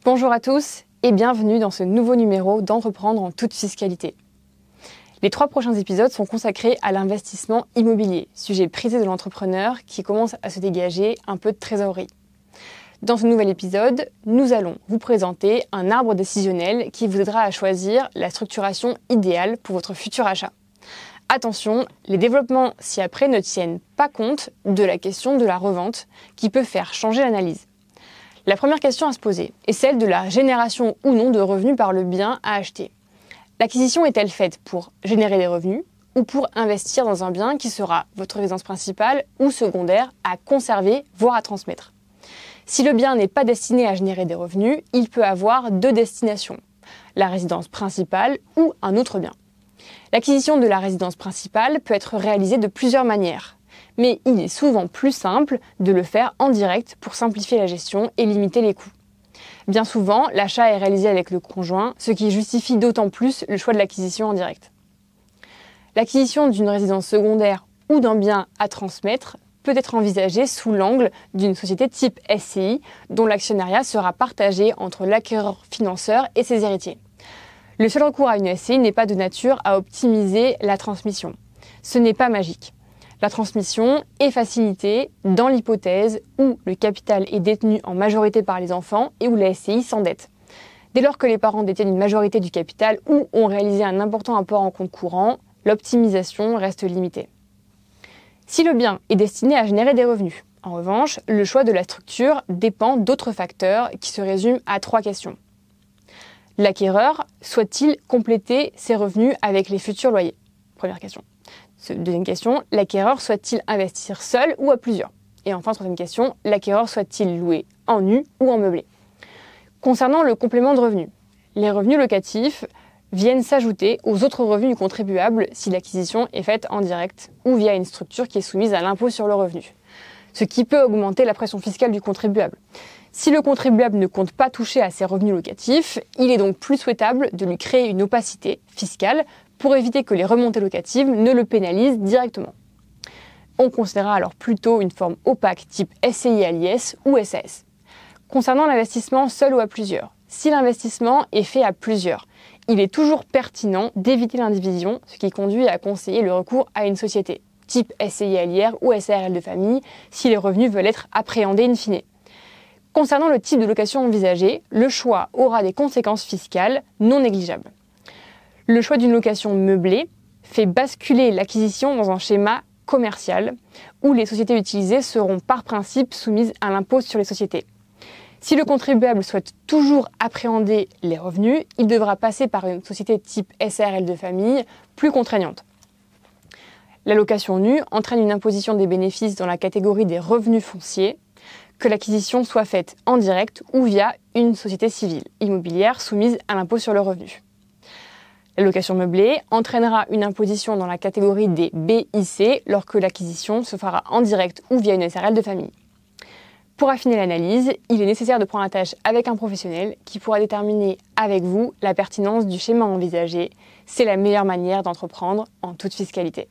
Bonjour à tous et bienvenue dans ce nouveau numéro d'Entreprendre en toute fiscalité. Les 3 prochains épisodes sont consacrés à l'investissement immobilier, sujet prisé de l'entrepreneur qui commence à se dégager un peu de trésorerie. Dans ce nouvel épisode, nous allons vous présenter un arbre décisionnel qui vous aidera à choisir la structuration idéale pour votre futur achat. Attention, les développements ci-après ne tiennent pas compte de la question de la revente qui peut faire changer l'analyse. La première question à se poser est celle de la génération ou non de revenus par le bien à acheter. L'acquisition est-elle faite pour générer des revenus ou pour investir dans un bien qui sera votre résidence principale ou secondaire à conserver, voire à transmettre? Si le bien n'est pas destiné à générer des revenus, il peut avoir 2 destinations, la résidence principale ou un autre bien. L'acquisition de la résidence principale peut être réalisée de plusieurs manières. Mais il est souvent plus simple de le faire en direct pour simplifier la gestion et limiter les coûts. Bien souvent, l'achat est réalisé avec le conjoint, ce qui justifie d'autant plus le choix de l'acquisition en direct. L'acquisition d'une résidence secondaire ou d'un bien à transmettre peut être envisagée sous l'angle d'une société type SCI dont l'actionnariat sera partagé entre l'acquéreur financeur et ses héritiers. Le seul recours à une SCI n'est pas de nature à optimiser la transmission. Ce n'est pas magique. La transmission est facilitée dans l'hypothèse où le capital est détenu en majorité par les enfants et où la SCI s'endette. Dès lors que les parents détiennent une majorité du capital ou ont réalisé un important apport en compte courant, l'optimisation reste limitée. Si le bien est destiné à générer des revenus, en revanche, le choix de la structure dépend d'autres facteurs qui se résument à 3 questions. L'acquéreur souhaite-t-il compléter ses revenus avec les futurs loyers? Première question. Deuxième question, l'acquéreur souhaite-t-il investir seul ou à plusieurs? Et enfin, troisième question, l'acquéreur souhaite-t-il louer en nu ou en meublé? Concernant le complément de revenus, les revenus locatifs viennent s'ajouter aux autres revenus du contribuable si l'acquisition est faite en direct ou via une structure qui est soumise à l'impôt sur le revenu, ce qui peut augmenter la pression fiscale du contribuable. Si le contribuable ne compte pas toucher à ses revenus locatifs, il est donc plus souhaitable de lui créer une opacité fiscale pour éviter que les remontées locatives ne le pénalisent directement. On considérera alors plutôt une forme opaque type SCI à l'IS ou SAS. Concernant l'investissement seul ou à plusieurs, si l'investissement est fait à plusieurs, il est toujours pertinent d'éviter l'indivision, ce qui conduit à conseiller le recours à une société, type SCI à l'IR ou SARL de famille, si les revenus veulent être appréhendés in fine. Concernant le type de location envisagée, le choix aura des conséquences fiscales non négligeables. Le choix d'une location meublée fait basculer l'acquisition dans un schéma commercial où les sociétés utilisées seront par principe soumises à l'impôt sur les sociétés. Si le contribuable souhaite toujours appréhender les revenus, il devra passer par une société type SARL de famille plus contraignante. La location nue entraîne une imposition des bénéfices dans la catégorie des revenus fonciers, que l'acquisition soit faite en direct ou via une société civile immobilière soumise à l'impôt sur le revenu. La location meublée entraînera une imposition dans la catégorie des BIC lorsque l'acquisition se fera en direct ou via une SARL de famille. Pour affiner l'analyse, il est nécessaire de prendre la tâche avec un professionnel qui pourra déterminer avec vous la pertinence du schéma envisagé. C'est la meilleure manière d'entreprendre en toute fiscalité.